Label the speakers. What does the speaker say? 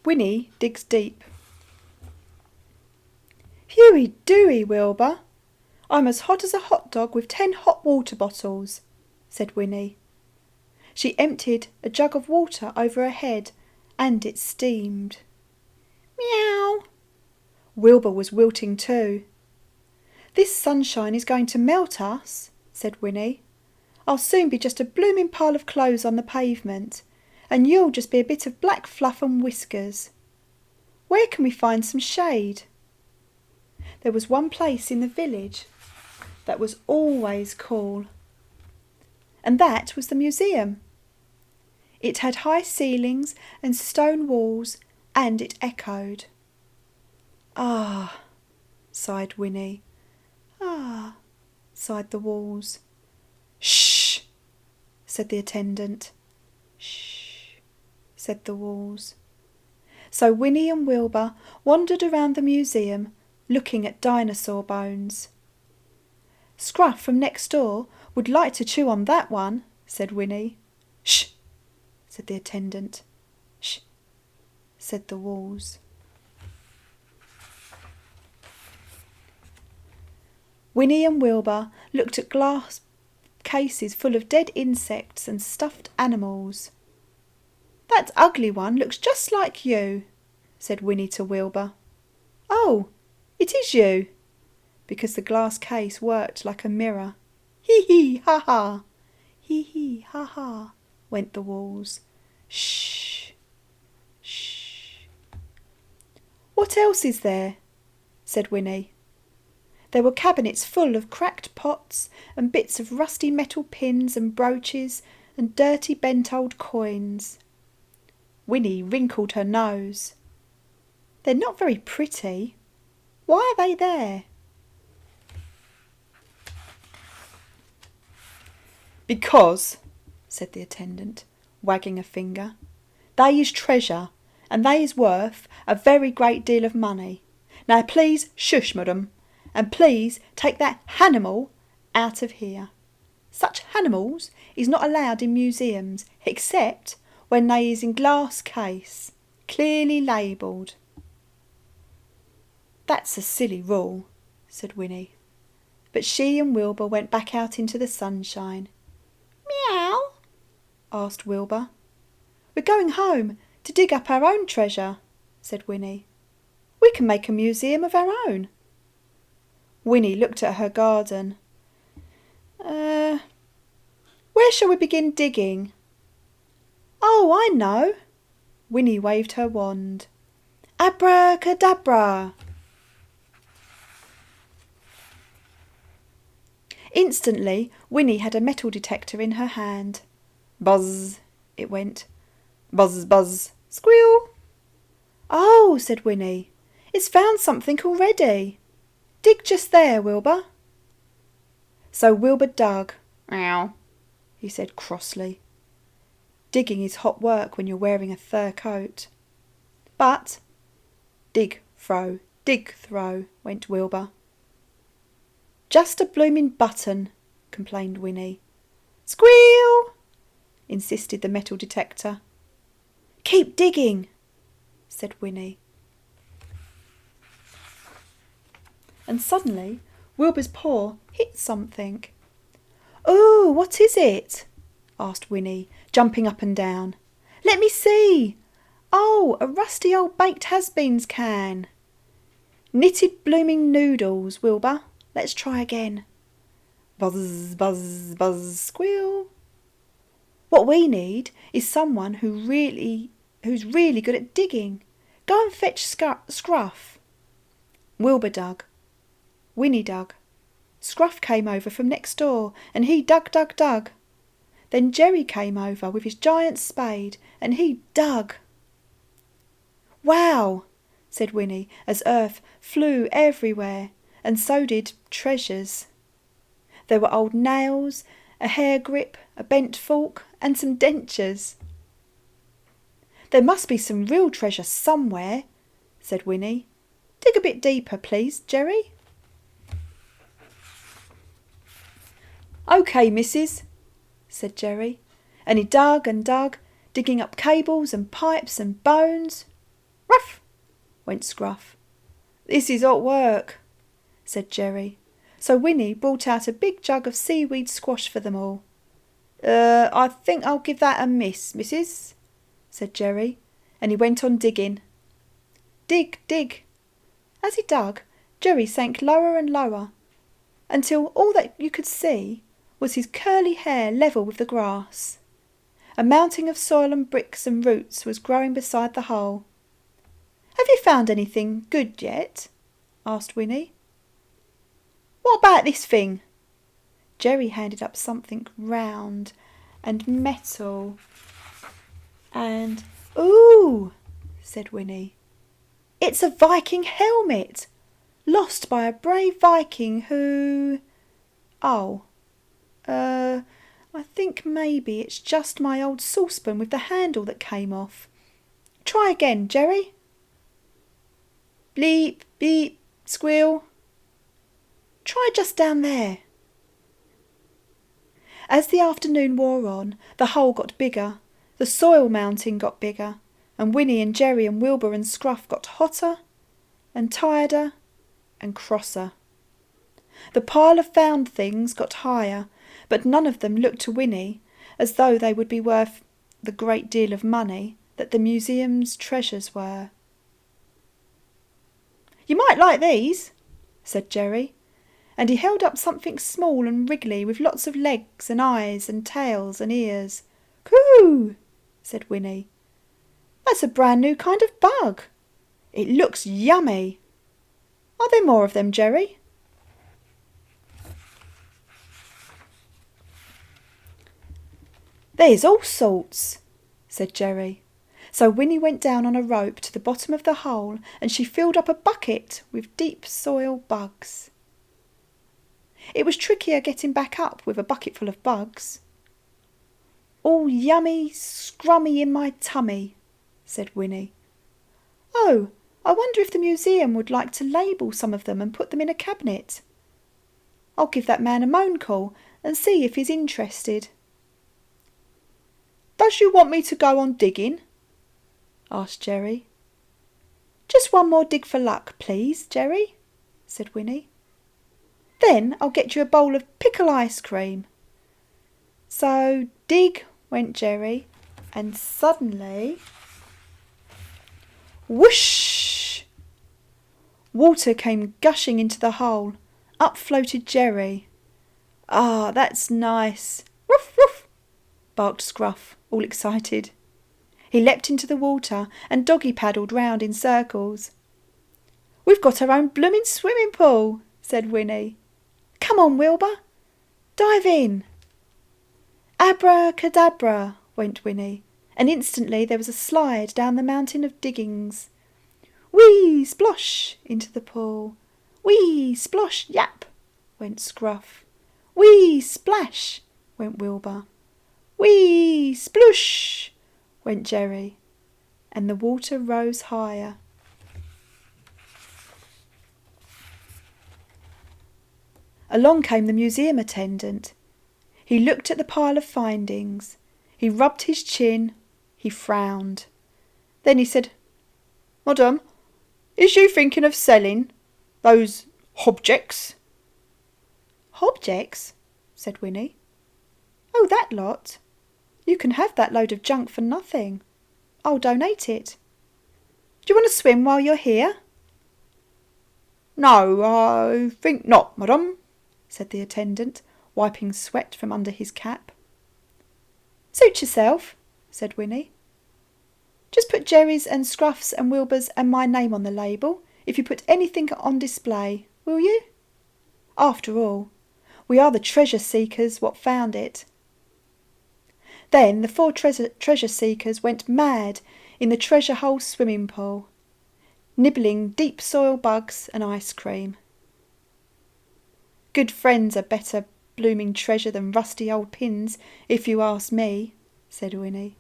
Speaker 1: Winnie digs deep. Huey dooey, Wilbur. I'm as hot as a hot dog with 10 hot water bottles, said Winnie. She emptied a jug of water over her head and it steamed. Meow. Wilbur was wilting too. This sunshine is going to melt us, said Winnie. I'll soon be just a blooming pile of clothes on the pavement, and you'll just be a bit of black fluff and whiskers. Where can we find some shade? There was one place in the village that was always cool, and that was the museum. It had high ceilings and stone walls, and it echoed. Ah, sighed Winnie. Ah, sighed the walls. Shh, said the attendant. Shh, said the walls. So Winnie and Wilbur wandered around the museum, looking at dinosaur bones. Scruff from next door would like to chew on that one, said Winnie. Shh, said the attendant. Shh, said the walls. Winnie and Wilbur looked at glass cases full of dead insects and stuffed animals. That ugly one looks just like you, said Winnie to Wilbur. Oh, it is you, because the glass case worked like a mirror. Hee hee ha ha, hee hee ha ha, went the walls. Shh, shh. What else is there? Said Winnie. There were cabinets full of cracked pots and bits of rusty metal pins and brooches and dirty bent old coins. Winnie wrinkled her nose. They're not very pretty. Why are they there? Because, said the attendant, wagging a finger, they is treasure, and they is worth a very great deal of money. Now please shush, madam, and please take that hanimal out of here. Such hanimals is not allowed in museums, except when they is in glass case, clearly labelled. That's a silly rule, said Winnie. But she and Wilbur went back out into the sunshine. Meow, asked Wilbur. We're going home to dig up our own treasure, said Winnie. We can make a museum of our own. Winnie looked at her garden. Where shall we begin digging? Oh, I know. Winnie waved her wand. Abracadabra! Instantly, Winnie had a metal detector in her hand. Buzz, it went. Buzz, buzz, squeal. Oh, said Winnie, it's found something already. Dig just there, Wilbur. So Wilbur dug. Ow, he said crossly. Digging is hot work when you're wearing a fur coat. But dig, throw, went Wilbur. Just a blooming button, complained Winnie. Squeal, insisted the metal detector. Keep digging, said Winnie. And suddenly Wilbur's paw hit something. Oh, what is it? Asked Winnie, jumping up and down. Let me see. Oh, a rusty old baked has-beens can. Knitted blooming noodles, Wilbur. Let's try again. Buzz, buzz, buzz, squeal. What we need is someone who's really good at digging. Go and fetch Scruff. Wilbur dug. Winnie dug. Scruff came over from next door, and he dug. Then Jerry came over with his giant spade, and he dug. Wow, said Winnie, as earth flew everywhere, and so did treasures. There were old nails, a hair grip, a bent fork, and some dentures. There must be some real treasure somewhere, said Winnie. Dig a bit deeper, please, Jerry. OK, missus, said Jerry, and he dug and dug, digging up cables and pipes and bones. Ruff! Went Scruff. This is hot work, said Jerry. So Winnie brought out a big jug of seaweed squash for them all. I think I'll give that a miss, missus, said Jerry, and he went on digging. Dig, dig. As he dug, Jerry sank lower and lower, until all that you could see was his curly hair level with the grass. A mountain of soil and bricks and roots was growing beside the hole. Have you found anything good yet? Asked Winnie. What about this thing? Jerry handed up something round and metal and... Ooh, said Winnie. It's a Viking helmet, lost by a brave Viking who... Oh, I think maybe it's just my old saucepan with the handle that came off. Try again, Jerry. Bleep, beep, squeal. Try just down there. As the afternoon wore on, the hole got bigger, the soil mountain got bigger, and Winnie and Jerry and Wilbur and Scruff got hotter and tireder and crosser. The pile of found things got higher, but none of them looked to Winnie as though they would be worth the great deal of money that the museum's treasures were. You might like these, said Jerry, and he held up something small and wriggly with lots of legs and eyes and tails and ears. Coo, said Winnie. That's a brand new kind of bug. It looks yummy. Are there more of them, Jerry? There's all sorts, said Jerry. So Winnie went down on a rope to the bottom of the hole and she filled up a bucket with deep soil bugs. It was trickier getting back up with a bucket full of bugs. All yummy, scrummy in my tummy, said Winnie. Oh, I wonder if the museum would like to label some of them and put them in a cabinet. I'll give that man a moan call and see if he's interested. Does you want me to go on digging? Asked Jerry. Just one more dig for luck, please, Jerry, said Winnie. Then I'll get you a bowl of pickle ice cream. So dig went Jerry, and suddenly, whoosh! Water came gushing into the hole. Up floated Jerry. Ah, that's nice. Woof, woof, barked Scruff, all excited. He leapt into the water and doggy paddled round in circles. We've got our own blooming swimming pool, said Winnie. Come on, Wilbur. Dive in. Abracadabra, went Winnie, and instantly there was a slide down the mountain of diggings. Whee, splosh, into the pool. Whee, splosh, yap, went Scruff. Whee, splash, went Wilbur. Whee, sploosh, went Jerry, and the water rose higher. Along came the museum attendant. He looked at the pile of findings. He rubbed his chin. He frowned. Then he said, Madam, is you thinking of selling those hobjects? Hobjects? Said Winnie. Oh, that lot. You can have that load of junk for nothing. I'll donate it. Do you want to swim while you're here? No, I think not, madam, said the attendant, wiping sweat from under his cap. Suit yourself, said Winnie. Just put Jerry's and Scruff's and Wilbur's and my name on the label if you put anything on display, will you? After all, we are the treasure seekers what found it. Then the 4 treasure seekers went mad in the treasure hole swimming pool, nibbling deep soil bugs and ice cream. Good friends are better blooming treasure than rusty old pins, if you ask me, said Winnie.